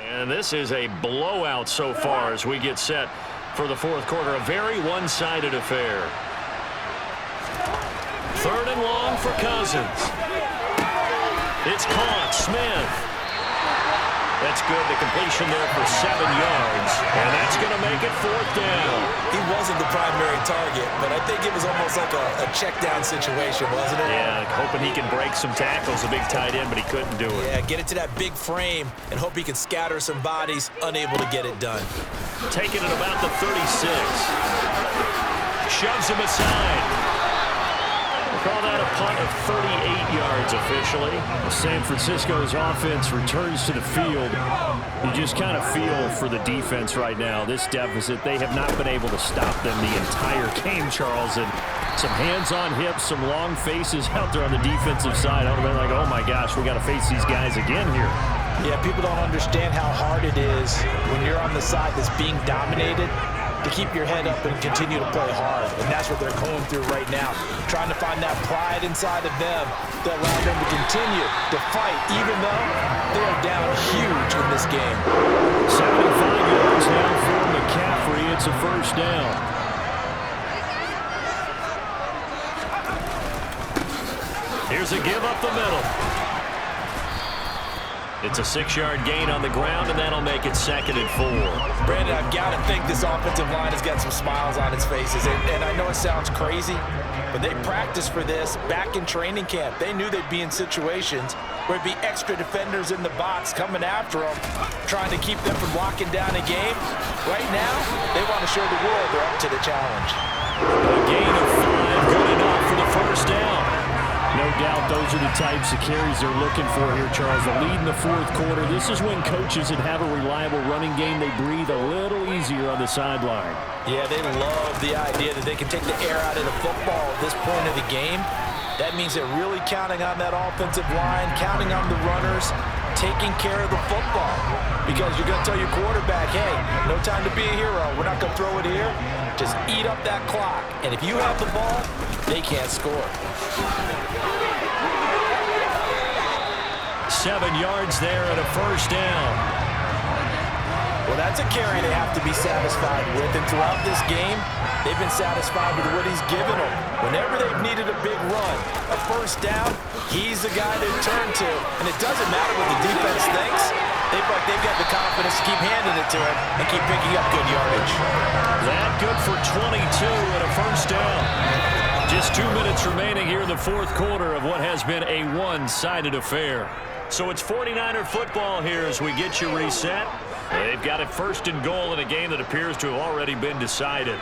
And this is a blowout so far as we get set for the fourth quarter. A very one-sided affair. Third and long for Cousins. It's caught. Smith. That's good. The completion there for 7 yards. And that's going to make it fourth down. He wasn't the primary target, but I think it was almost like a check-down situation, wasn't it? Yeah, hoping he can break some tackles, a big tight end, but he couldn't do it. Yeah, get it to that big frame and hope he can scatter some bodies, unable to get it done. Taking it about the 36. Shoves him aside. Call that a punt of 38 yards officially. San Francisco's offense returns to the field. You just kind of feel for the defense right now. This deficit, they have not been able to stop them the entire game, Charles. And some hands on hips, some long faces out there on the defensive side. I would have been like, oh my gosh, we got to face these guys again here. Yeah, people don't understand how hard it is when you're on the side that's being dominated to keep your head up and continue to play hard. And that's what they're going through right now. Trying to find that pride inside of them that allow them to continue to fight even though they are down huge in this game. 75 yards now for McCaffrey. It's a first down. Here's a give up the middle. It's a 6-yard gain on the ground, and that'll make it 2nd and 4. Brandon, I've got to think this offensive line has got some smiles on its faces. And I know it sounds crazy, but they practiced for this back in training camp. They knew they'd be in situations where it'd be extra defenders in the box coming after them, trying to keep them from locking down a game. Right now, they want to show the world they're up to the challenge. A gain of 5, good enough for the first down. No doubt those are the types of carries they're looking for here, Charles. The lead in the fourth quarter. This is when coaches that have a reliable running game, they breathe a little easier on the sideline. Yeah, they love the idea that they can take the air out of the football at this point of the game. That means they're really counting on that offensive line, counting on the runners, taking care of the football. Because you're going to tell your quarterback, hey, no time to be a hero. We're not going to throw it here. Just eat up that clock. And if you have the ball, they can't score. 7 yards there and a first down. Well, that's a carry they have to be satisfied with. And throughout this game, they've been satisfied with what he's given them. Whenever they've needed a big run, a first down, he's the guy they turn to. And it doesn't matter what the defense thinks. They've got the confidence to keep handing it to him and keep picking up good yardage. That good for 22 and a first down. Just 2 minutes remaining here in the fourth quarter of what has been a one-sided affair. So it's 49er football here as we get you reset. They've got it first and goal in a game that appears to have already been decided.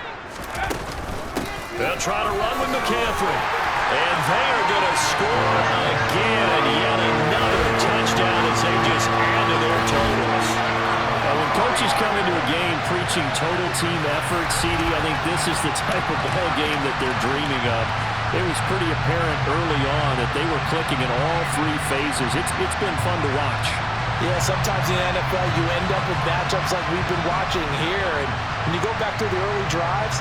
They'll try to run with McCaffrey. And they are going to score again. Yet another touchdown as they just add to their totals. When coaches come into a game preaching total team effort, CD, I think this is the type of ball game that they're dreaming of. It was pretty apparent early on that they were clicking in all 3 phases. It's been fun to watch. Yeah, sometimes in the NFL you end up with matchups like we've been watching here. And when you go back through the early drives,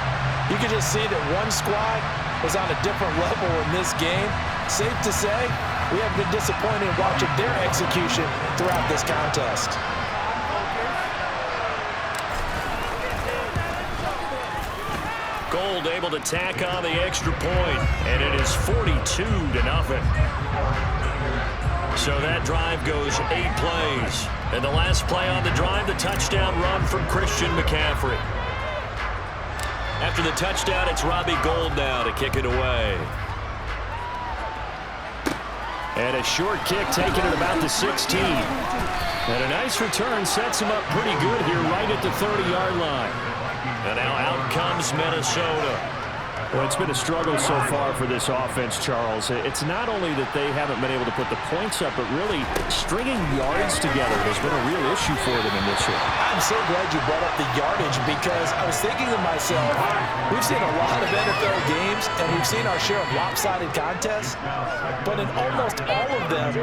you can just see that one squad was on a different level in this game. Safe to say, we have been disappointed in watching their execution throughout this contest. Gold able to tack on the extra point, and it is 42-0. So that drive goes 8 plays. And the last play on the drive, the touchdown run from Christian McCaffrey. After the touchdown, it's Robbie Gould now to kick it away. And a short kick taken at about the 16. And a nice return sets him up pretty good here right at the 30-yard line. And now out comes Minnesota. Well, it's been a struggle so far for this offense, Charles. It's not only that they haven't been able to put the points up, but really stringing yards together has been a real issue for them in this one. I'm so glad you brought up the yardage because I was thinking to myself, we've seen a lot of NFL games and we've seen our share of lopsided contests, but in almost all of them,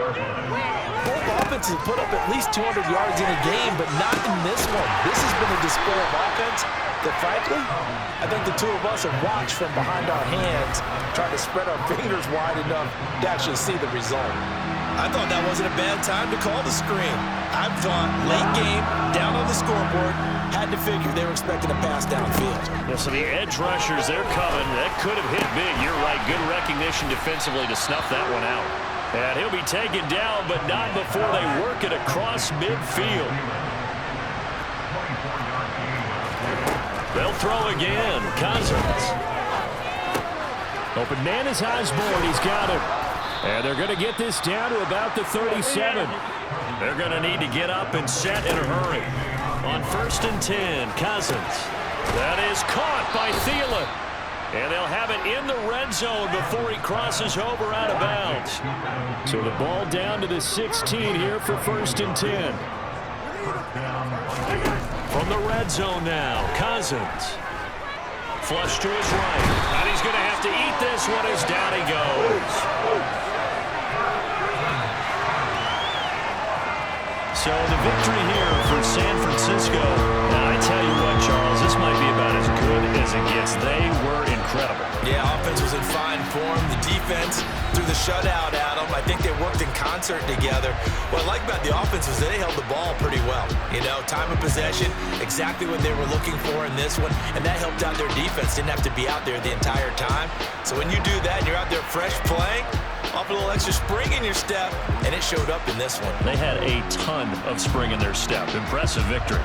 both offenses put up at least 200 yards in a game, but not in this one. This has been a display of offense that, frankly, I think the two of us have watched from behind our hands, trying to spread our fingers wide enough to actually see the result. I thought that wasn't a bad time to call the screen. I thought late game, down on the scoreboard, had to figure they were expecting a pass downfield. Yeah, so the edge rushers, they're coming. That could have hit big. You're right. Good recognition defensively to snuff that one out. And he'll be taken down, but not before they work it across midfield. They'll throw again. Cousins. Open man is Osborne. He's got it. And they're going to get this down to about the 37. They're going to need to get up and set in a hurry. On 1st and 10, Cousins. That is caught by Thielen. And they'll have it in the red zone before he crosses over out of bounds. So the ball down to the 16 here for 1st and 10. From the red zone now, Cousins. Flush to his right. And he's going to have to eat this one as down he goes. So the victory here for San Francisco. Now, I tell you what, Charles, this might be about as good as it gets. They were incredible. Yeah, offense was in fine form. The defense threw the shutout at them. I think they worked in concert together. What I like about the offense is they held the ball pretty well. You know, time of possession, exactly what they were looking for in this one, and that helped out their defense. Didn't have to be out there the entire time. So when you do that and you're out there fresh playing, off a little extra spring in your step, and it showed up in this one. They had a ton of spring in their step. Impressive victory.